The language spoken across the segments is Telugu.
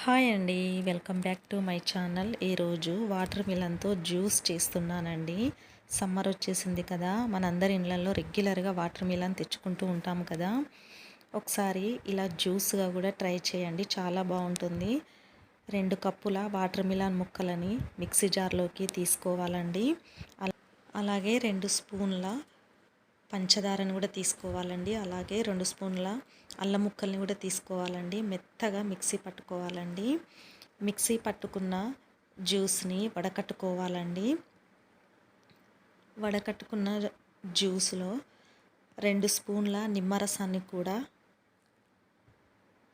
హాయ్ అండి, welcome back to my channel. ఈరోజు వాటర్ మిలన్తో జ్యూస్ చేస్తున్నానండి. సమ్మర్ వచ్చేసింది కదా, మనందరి ఇళ్ళల్లో రెగ్యులర్గా వాటర్ మిలన్ తెచ్చుకుంటూ ఉంటాం కదా. ఒకసారి ఇలా జ్యూస్గా కూడా ట్రై చేయండి, చాలా బాగుంటుంది. 2 కప్పుల వాటర్ మిలన్ ముక్కలని మిక్సీ జార్లోకి తీసుకోవాలండి. అలాగే 2 స్పూన్ల పంచదారను కూడా తీసుకోవాలండి. అలాగే 2 స్పూన్ల అల్లం ముక్కల్ని కూడా తీసుకోవాలండి. మెత్తగా మిక్సీ పట్టుకోవాలండి. మిక్సీ పట్టుకున్న జ్యూస్ని వడకట్టుకోవాలండి. వడకట్టుకున్న జ్యూస్లో 2 స్పూన్ల నిమ్మరసాన్ని కూడా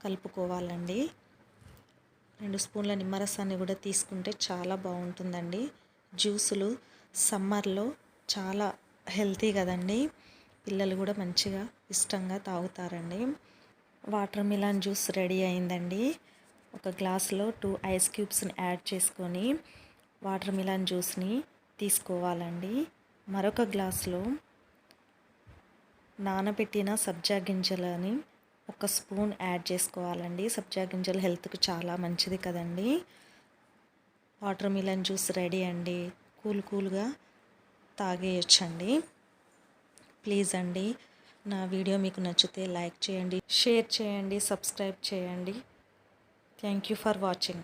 కలుపుకోవాలండి. 2 స్పూన్ల నిమ్మరసాన్ని కూడా తీసుకుంటే చాలా బాగుంటుందండి. జ్యూసులు సమ్మర్లో చాలా హెల్తీ కదండి, పిల్లలు కూడా మంచిగా ఇష్టంగా తాగుతారండి. వాటర్ మిలన్ జ్యూస్ రెడీ అయిందండి. ఒక గ్లాస్లో 2 ఐస్ క్యూబ్స్ని యాడ్ చేసుకొని వాటర్ మిలన్ జ్యూస్ని తీసుకోవాలండి. మరొక గ్లాస్లో నానబెట్టిన సబ్జా గింజలని 1 స్పూన్ యాడ్ చేసుకోవాలండి. సబ్జా గింజలు హెల్త్కి చాలా మంచిది కదండి. వాటర్ మిలన్ జ్యూస్ రెడీ అండి. కూల్గా తాగేయచ్చండి. ప్లీజ్ అండి, నా వీడియో మీకు నచ్చితే లైక్ చేయండి, షేర్ చేయండి, సబ్స్క్రైబ్ చేయండి. Thank you for watching.